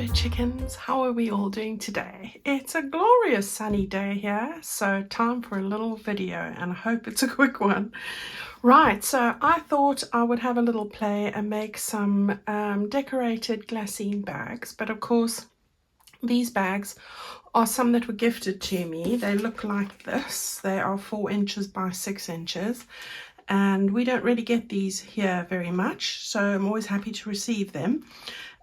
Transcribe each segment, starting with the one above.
Hello chickens, how are we all doing today? It's a glorious sunny day here, so time for a little video and I hope it's a quick one. Right, so I thought I would have a little play and make some decorated glassine bags, but of course these bags are some that were gifted to me. They look like this. They are 4 inches by 6 inches. And we don't really get these here very much, so I'm always happy to receive them.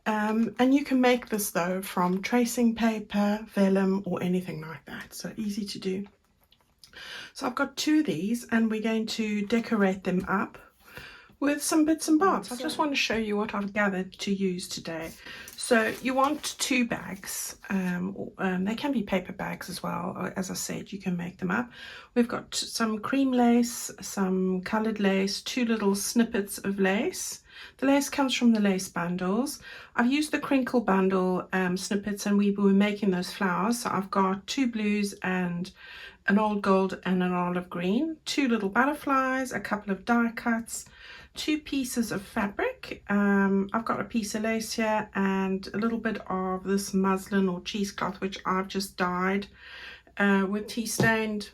And you can make this though from tracing paper, vellum, or anything like that, so easy to do. So I've got 2 of these and we're going to decorate them up with some bits and bobs. I just want to show you what I've gathered to use today. So you want 2 bags. They can be paper bags as well. As I said, you can make them up. We've got some cream lace, some coloured lace, 2 little snippets of lace. The lace comes from the lace bundles. I've used the crinkle bundle snippets and we were making those flowers. So I've got 2 blues and an old gold and an olive green, 2 little butterflies, a couple of die cuts, 2 pieces of fabric. I've got a piece of lace here and a little bit of this muslin or cheesecloth, which I've just dyed with tea stained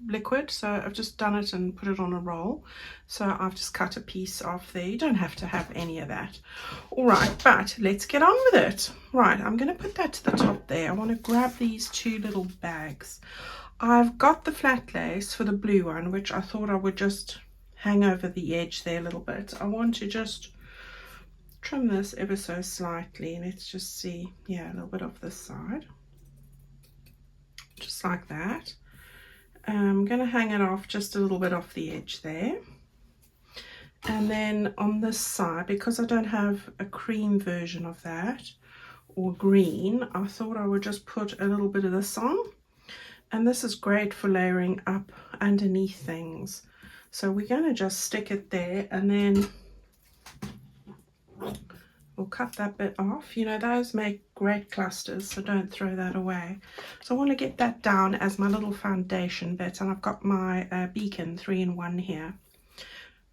liquid. So I've just done it and put it on a roll. So I've just cut a piece off there. You don't have to have any of that. All right, but let's get on with it. Right, I'm going to put that to the top there. I want to grab these 2 little bags. I've got the flat lace for the blue one, which I thought I would just hang over the edge there a little bit. I want to just trim this ever so slightly. Let's just see, yeah, a little bit off this side, just like that. I'm going to hang it off just a little bit off the edge there. And then on this side, because I don't have a cream version of that or green, I thought I would just put a little bit of this on. And this is great for layering up underneath things. So we're going to just stick it there and then we'll cut that bit off. You know, those make great clusters, so don't throw that away. So I want to get that down as my little foundation bit, and I've got my beacon 3-in-1 here.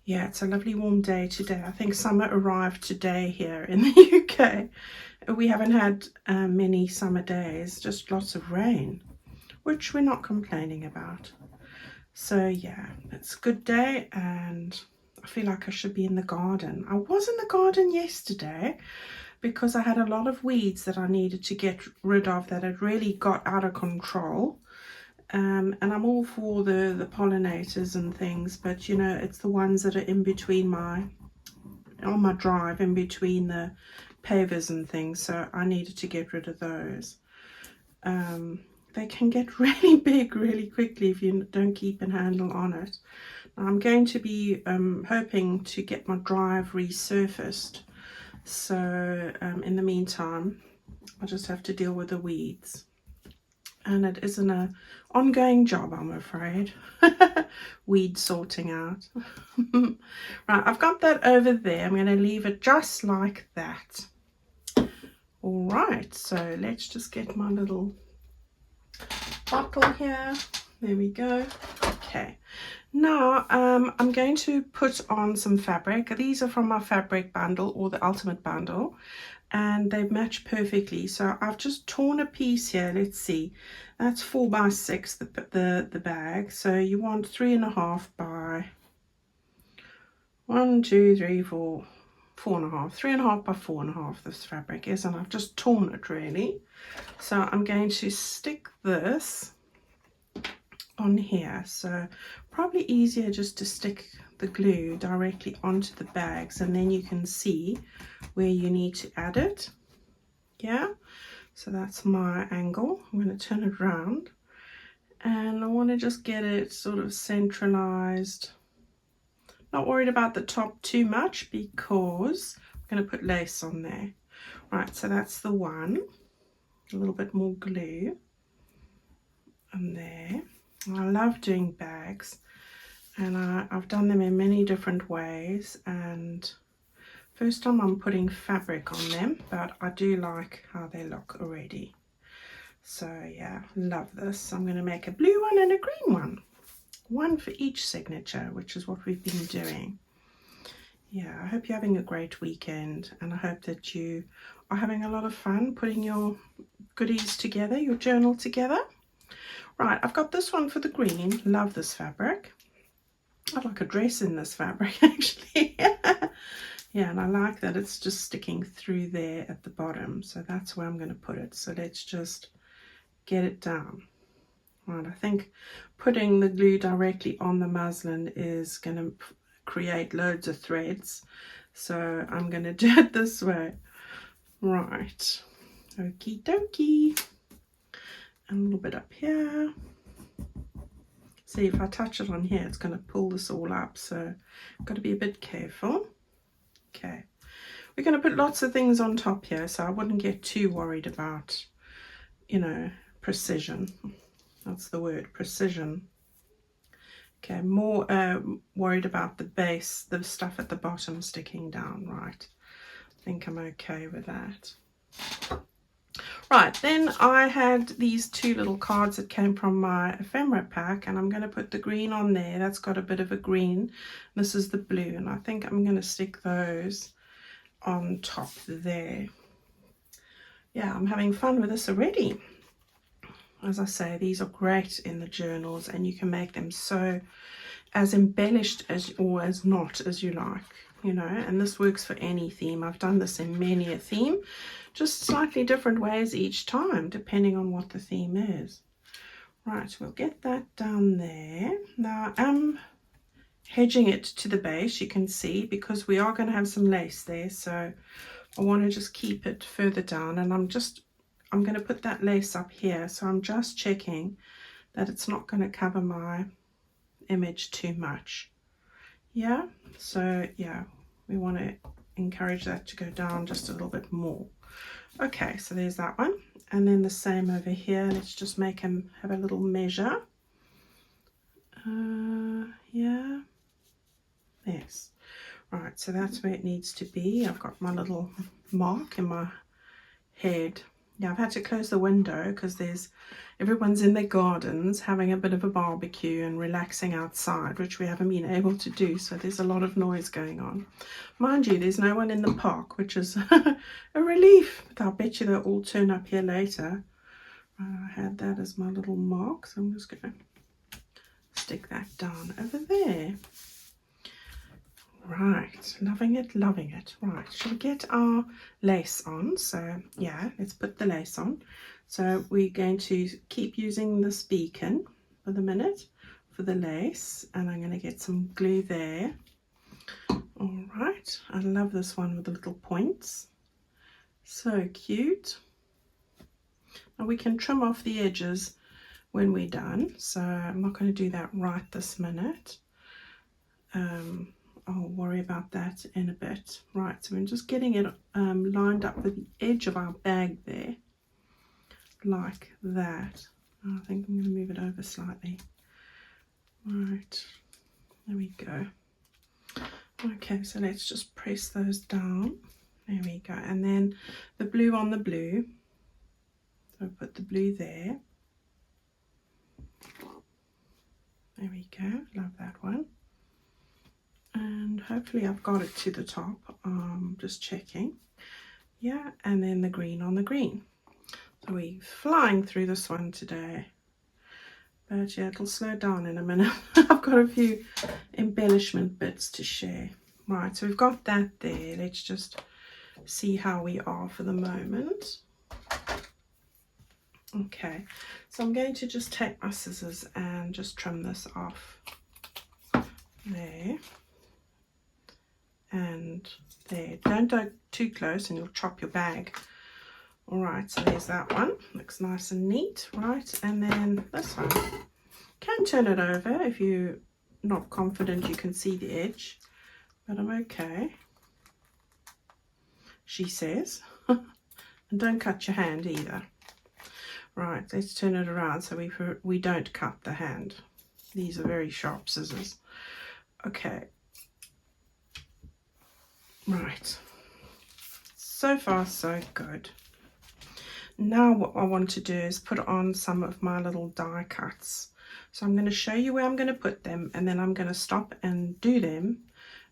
Yeah, it's a lovely warm day today. I think summer arrived today here in the UK. We haven't had many summer days, just lots of rain, which we're not complaining about. So yeah, it's a good day and I feel like I should be in the garden. I was in the garden yesterday because I had a lot of weeds that I needed to get rid of that had really got out of control. And I'm all for the pollinators and things, but you know, it's the ones that are in between on my drive, in between the pavers and things. So I needed to get rid of those. They can get really big really quickly if you don't keep a handle on it. I'm going to be hoping to get my drive resurfaced. So in the meantime, I'll just have to deal with the weeds. And it isn't an ongoing job, I'm afraid. Weed sorting out. Right, I've got that over there. I'm going to leave it just like that. All right, so let's just get my little bottle here. There we go. Okay, now I'm going to put on some fabric. These are from my fabric bundle or the ultimate bundle, and they match perfectly. So I've just torn a piece here. Let's see, that's 4 by 6 the bag. So you want 3.5 by 1 2 3 4 4.5, 3.5 by 4.5 this fabric is, and I've just torn it really. So I'm going to stick this on here. So probably easier just to stick the glue directly onto the bags and then you can see where you need to add it. Yeah, so that's my angle. I'm going to turn it around and I want to just get it sort of centralized. Not worried about the top too much because I'm going to put lace on there. Right, so that's the one. A little bit more glue on there. I love doing bags, and I've done them in many different ways, and first time I'm putting fabric on them, but I do like how they look already. So yeah, love this. I'm going to make a blue one and a green one for each signature, which is what we've been doing. yeah, I hope you're having a great weekend, and I hope that you are having a lot of fun putting your goodies together, your journal together. Right, I've got this one for the green. Love this fabric. I'd like a dress in this fabric actually. Yeah, and I like that it's just sticking through there at the bottom, so that's where I'm going to put it. So let's just get it down. Right, I think putting the glue directly on the muslin is going to create loads of threads, so I'm going to do it this way. Right, okie dokie, and a little bit up here. See, if I touch it on here, it's going to pull this all up, so I've got to be a bit careful. Okay, we're going to put lots of things on top here, so I wouldn't get too worried about, you know, precision. That's the word, precision. Okay, more worried about the base, the stuff at the bottom sticking down. Right, I think I'm okay with that. Right, then I had these two little cards that came from my ephemera pack, and I'm going to put the green on there. That's got a bit of a green. This is the blue, and I think I'm going to stick those on top there. Yeah, I'm having fun with this already. As I say, these are great in the journals, and you can make them so as embellished as or as not as you like, you know, and this works for any theme. I've done this in many a theme, just slightly different ways each time depending on what the theme is. Right, we'll get that down there. Now I'm hedging it to the base, you can see, because we are going to have some lace there, so I want to just keep it further down, and I'm going to put that lace up here, so I'm just checking that it's not going to cover my image too much. Yeah, so yeah, we want to encourage that to go down just a little bit more. Okay, so there's that one, and then the same over here. Let's just make him have a little measure. Yeah, yes, right, so that's where it needs to be. I've got my little mark in my head. Yeah, I've had to close the window because everyone's in their gardens having a bit of a barbecue and relaxing outside, which we haven't been able to do, so there's a lot of noise going on. Mind you, there's no one in the park, which is a relief, but I'll bet you they'll all turn up here later. I had that as my little mark, so I'm just going to stick that down over there. Right, loving it, loving it. Right, shall we get our lace on? So yeah, let's put the lace on. So we're going to keep using this beacon for the minute for the lace, and I'm going to get some glue there. All right, I love this one with the little points. So cute. Now we can trim off the edges when we're done, so I'm not going to do that right this minute. I'll worry about that in a bit. Right, so I'm just getting it lined up with the edge of our bag there, like that. I think I'm going to move it over slightly. Right, there we go. Okay, so let's just press those down. There we go. And then the blue on the blue. So put the blue there. There we go. Love that one. And hopefully I've got it to the top. Just checking. Yeah, and then the green on the green. So we're flying through this one today. But yeah, it'll slow down in a minute. I've got a few embellishment bits to share. Right, so we've got that there. Let's just see how we are for the moment. Okay, so I'm going to just take my scissors and just trim this off. There. And there. Don't go too close and you'll chop your bag. Alright, so there's that one. Looks nice and neat. Right, and then this one. Can turn it over if you're not confident you can see the edge. But I'm okay, she says. And don't cut your hand either. Right, let's turn it around so we don't cut the hand. These are very sharp scissors. Okay. Right. So far, so good. Now what I want to do is put on some of my little die cuts. So I'm going to show you where I'm going to put them, and then I'm going to stop and do them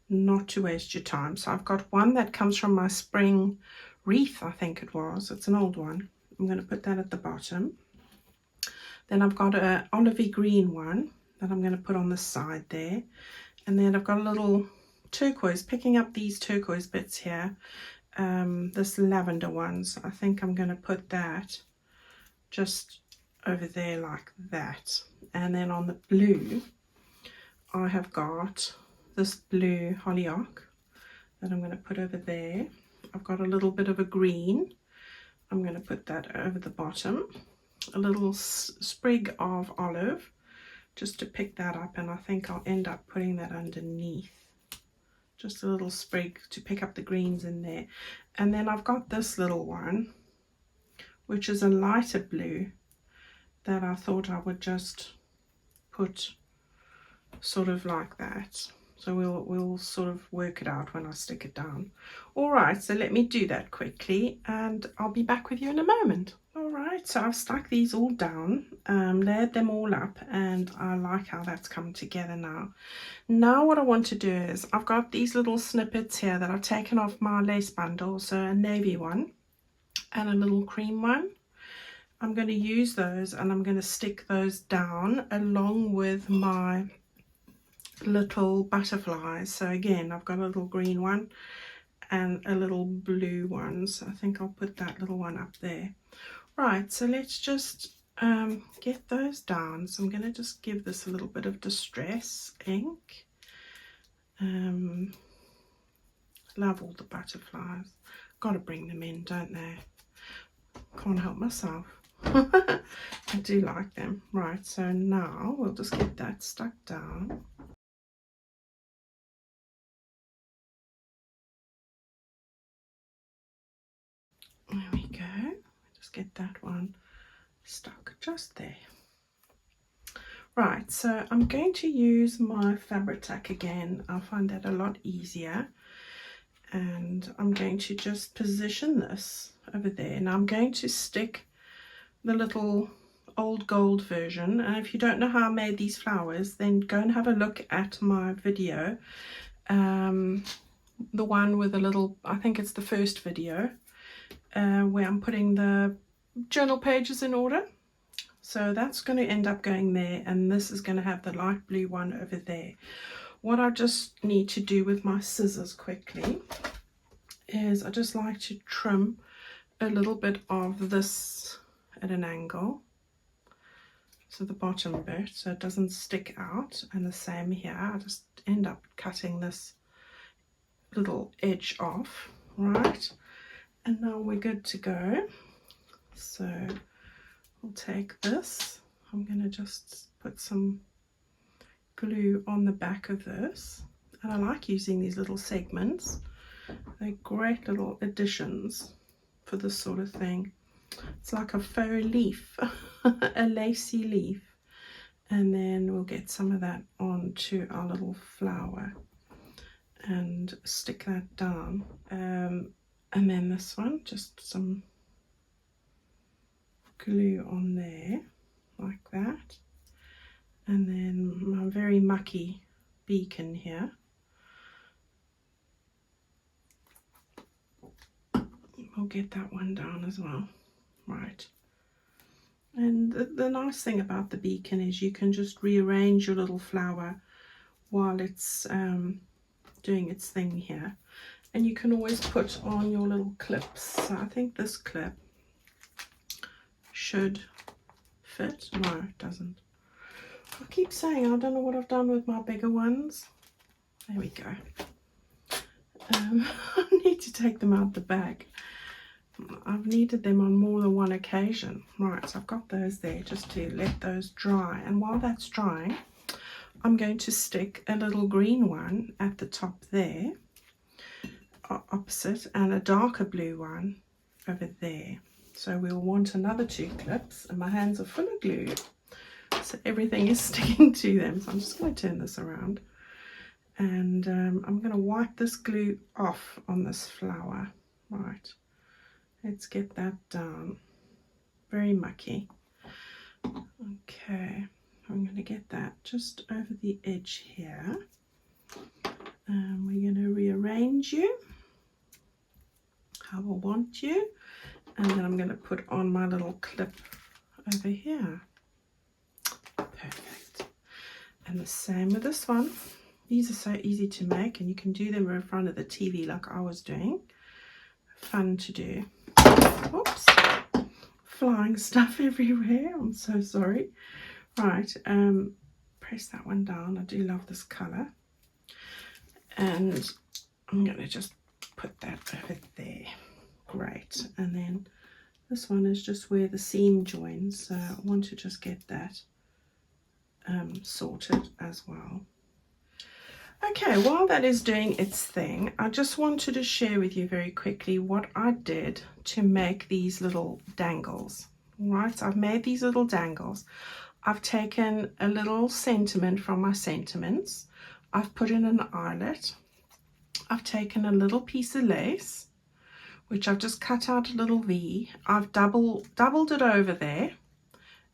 not to waste your time. So I've got one that comes from my spring wreath, I think it was. It's an old one. I'm going to put that at the bottom. Then I've got a olivey green one that I'm going to put on the side there. And then I've got a little turquoise, picking up these turquoise bits here. This lavender one, so I think I'm going to put that just over there like that. And then on the blue, I have got this blue hollyhock that I'm going to put over there. I've got a little bit of a green. I'm going to put that over the bottom. A little sprig of olive, just to pick that up, and I think I'll end up putting that underneath. Just a little sprig to pick up the greens in there. And then I've got this little one, which is a lighter blue, that I thought I would just put sort of like that. So we'll sort of work it out when I stick it down. All right, so let me do that quickly and I'll be back with you in a moment. All right, so I've stuck these all down, layered them all up, and I like how that's come together now. Now what I want to do is, I've got these little snippets here that I've taken off my lace bundle, so a navy one and a little cream one. I'm going to use those and I'm going to stick those down along with my little butterflies. So again, I've got a little green one and a little blue one, so I think I'll put that little one up there. Right, so let's just get those down. So I'm going to just give this a little bit of distress ink. Love all the butterflies. Got to bring them in, don't they? Can't help myself. I do like them. Right, so now we'll just get that stuck down. There we go. Just get that one stuck just there. Right, so I'm going to use my fabric tack again. I find that a lot easier. And I'm going to just position this over there. Now I'm going to stick the little old gold version. And if you don't know how I made these flowers, then go and have a look at my video. The one with a little, I think it's the first video, where I'm putting the journal pages in order. So that's going to end up going there, and this is going to have the light blue one over there. What I just need to do with my scissors quickly is I just like to trim a little bit of this at an angle, so the bottom bit, so it doesn't stick out, and the same here. I just end up cutting this little edge off, right? And now we're good to go. So I'll take this, I'm going to just put some glue on the back of this, and I like using these little segments. They're great little additions for this sort of thing. It's like a faux leaf, a lacy leaf, and then we'll get some of that onto our little flower and stick that down. And then this one, just some glue on there like that, and then my very mucky beacon here. We'll get that one down as well. Right, and the nice thing about the beacon is you can just rearrange your little flower while it's doing its thing here, and you can always put on your little clips. So I think this clip should fit. No, it doesn't. I keep saying I don't know what I've done with my bigger ones. There we go. I need to take them out the bag. I've needed them on more than one occasion. Right, so I've got those there just to let those dry, and while that's drying, I'm going to stick a little green one at the top there, opposite, and a darker blue one over there. So we'll want another 2 clips, and my hands are full of glue, so everything is sticking to them. So I'm just going to turn this around, and I'm going to wipe this glue off on this flower. Right, let's get that down. Very mucky. Okay, I'm going to get that just over the edge here, And we're going to rearrange you how I want you. And then I'm going to put on my little clip over here. Perfect. And the same with this one. These are so easy to make, and you can do them in front of the TV like I was doing. Fun to do. Oops. Flying stuff everywhere. I'm so sorry. Right. Press that one down. I do love this colour. And I'm going to just put that over there. Great. And then this one is just where the seam joins. So I want to just get that sorted as well. Okay, while that is doing its thing, I just wanted to share with you very quickly what I did to make these little dangles. All right, so I've made these little dangles. I've taken a little sentiment from my sentiments. I've put in an eyelet. I've taken a little piece of lace, which I've just cut out a little V. I've doubled it over there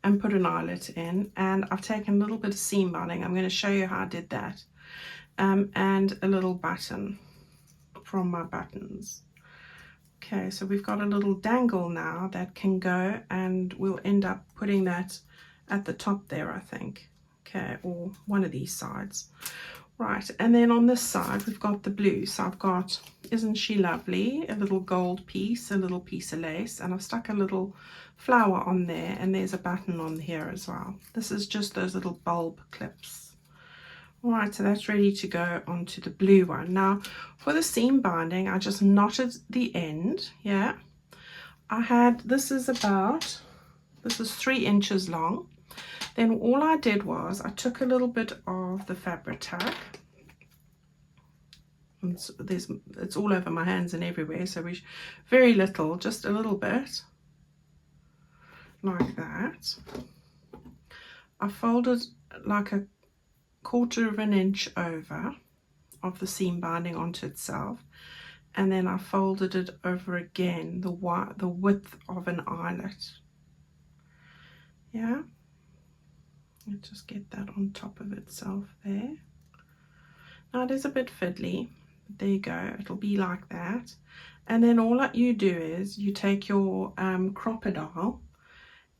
and put an eyelet in, and I've taken a little bit of seam binding. I'm going to show you how I did that. And a little button from my buttons. Okay, so we've got a little dangle now that can go, and we'll end up putting that at the top there, I think. Okay, or one of these sides. Right, and then on this side we've got the blue. So I've got, isn't she lovely, a little gold piece, a little piece of lace, and I've stuck a little flower on there, and there's a button on here as well. This is just those little bulb clips. Alright, so that's ready to go onto the blue one. Now, for the seam binding, I just knotted the end, yeah. This is 3 inches long. Then all I did was, I took a little bit of the fabric tack. It's all over my hands and everywhere, so very little, just a little bit, like that. I folded like a 1/4 of an inch over of the seam binding onto itself, and then I folded it over again the width of an eyelet. Yeah, let's just get that on top of itself there. Now it is a bit fiddly, but there you go, it'll be like that. And then all that you do is you take your crocodile,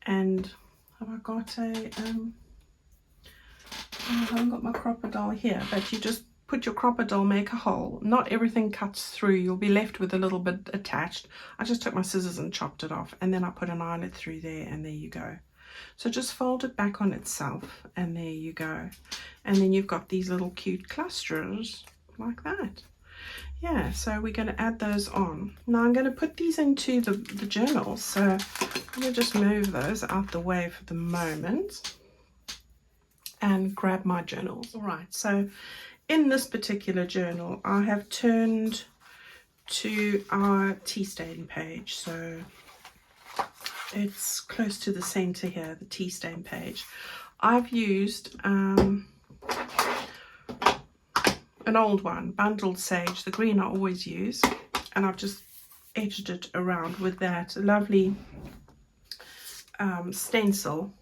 and have I got a I haven't got my crocodile here, but you just put your crocodile, make a hole. Not everything cuts through, you'll be left with a little bit attached. I just took my scissors and chopped it off, and then I put an eyelet through there, and there you go. So just fold it back on itself, and there you go. And then you've got these little cute clusters like that. Yeah, so we're going to add those on. Now I'm going to put these into the journal, so I'm going to just move those out the way for the moment and grab my journals. All right, so in this particular journal I have turned to our tea stain page, so it's close to the center here, the tea stain page. I've used an old one, bundled sage, the green I always use, and I've just edged it around with that lovely stencil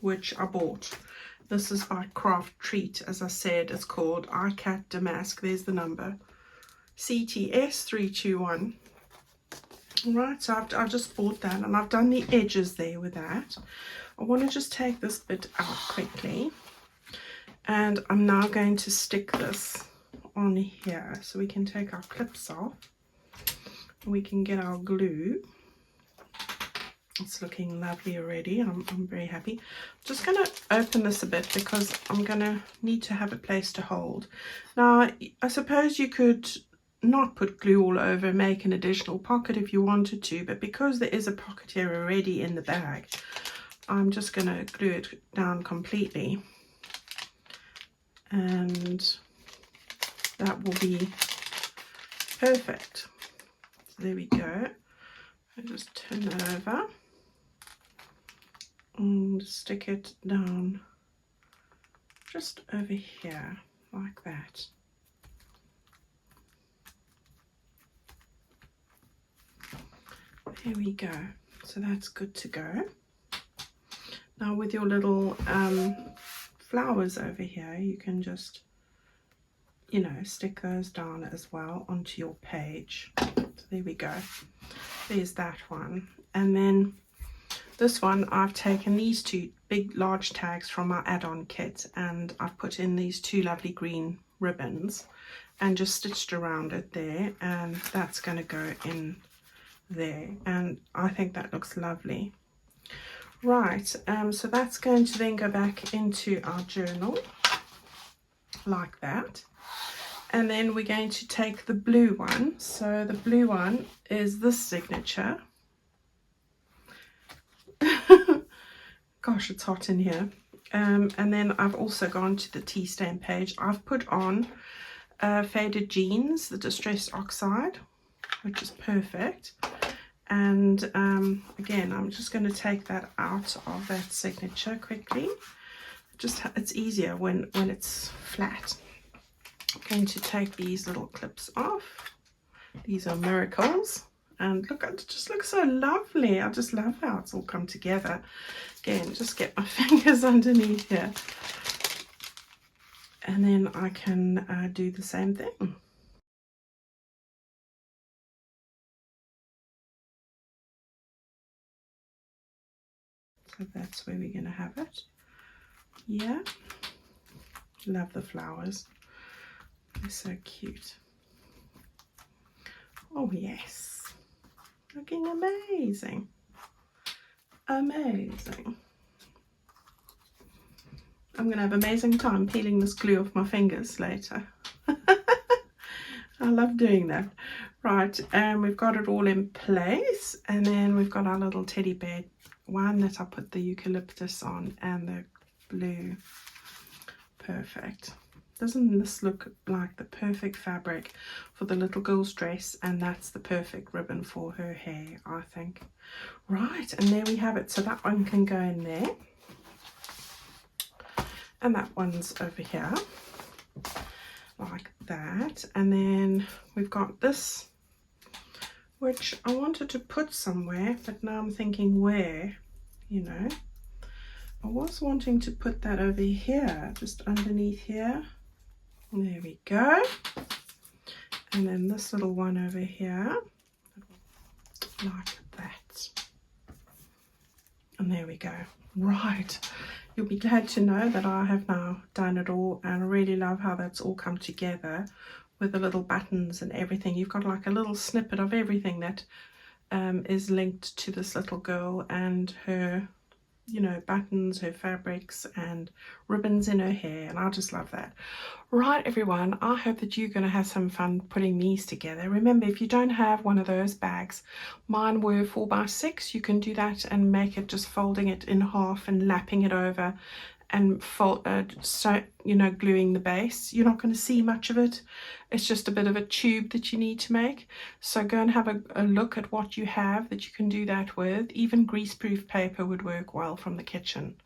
which I bought. This is by Craft Treat, as I said. It's called iCat Damask. There's the number, CTS321. Right, so I've just bought that, and I've done the edges there with that. I want to just take this bit out quickly, and I'm now going to stick this on here, so we can take our clips off and we can get our glue. It's looking lovely already. I'm very happy. I'm just going to open this a bit because I'm going to need to have a place to hold. Now, I suppose you could not put glue all over, make an additional pocket if you wanted to, but because there is a pocket here already in the bag, I'm just going to glue it down completely, and that will be perfect. So there we go. I just turn that over and stick it down just over here like that. There we go. So that's good to go. Now with your little flowers over here, you can just you know, stick those down as well onto your page. So there we go. There's that one. And then this one, I've taken these two big large tags from our add-on kit, and I've put in these two lovely green ribbons and just stitched around it there, and that's going to go in there, and I think that looks lovely. Right, so that's going to then go back into our journal like that. And then we're going to take the blue one. So the blue one is this signature. Gosh, it's hot in here. And then I've also gone to the tea stain page. I've put on Faded Jeans, the Distressed Oxide, which is perfect. And again, I'm just going to take that out of that signature quickly. Just, it's easier when it's flat. I'm going to take these little clips off. These are Miracles, and look, it just looks so lovely. I just love how it's all come together. Again, just get my fingers underneath here, and then I can do the same thing. So that's where we're going to have it. Yeah, love the flowers. They're so cute. Oh yes, looking amazing. Amazing. I'm going to have an amazing time peeling this glue off my fingers later. I love doing that. Right, and we've got it all in place, and then we've got our little teddy bear one that I put the eucalyptus on and the blue. Perfect. Doesn't this look like the perfect fabric for the little girl's dress? And that's the perfect ribbon for her hair, I think. Right, and there we have it. So that one can go in there, and that one's over here like that. And then we've got this, which I wanted to put somewhere, but now I'm thinking where, you know. I was wanting to put that over here, just underneath here. There we go. And then this little one over here, like that. And there we go. Right. You'll be glad to know that I have now done it all, and I really love how that's all come together with the little buttons and everything. You've got like a little snippet of everything that is linked to this little girl and her, you know, buttons, her fabrics and ribbons in her hair, and I just love that. Right, everyone, I hope that you're going to have some fun putting these together. Remember, if you don't have one of those bags, mine were 4x6. You can do that and make it just folding it in half and lapping it over and fold, so, you know, gluing the base. You're not going to see much of it. It's just a bit of a tube that you need to make. So go and have a look at what you have that you can do that with. Even greaseproof paper would work well from the kitchen.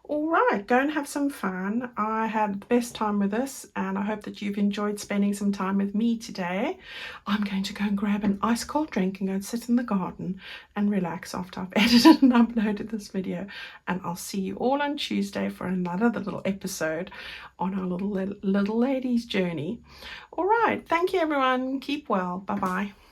All right, go and have some fun. I had the best time with this, and I hope that you've enjoyed spending some time with me today. I'm going to go and grab an ice cold drink and go and sit in the garden and relax after I've edited and uploaded this video. And I'll see you all on Tuesday for another little episode on our little ladies journey. All right, thank you everyone. Keep well. Bye bye.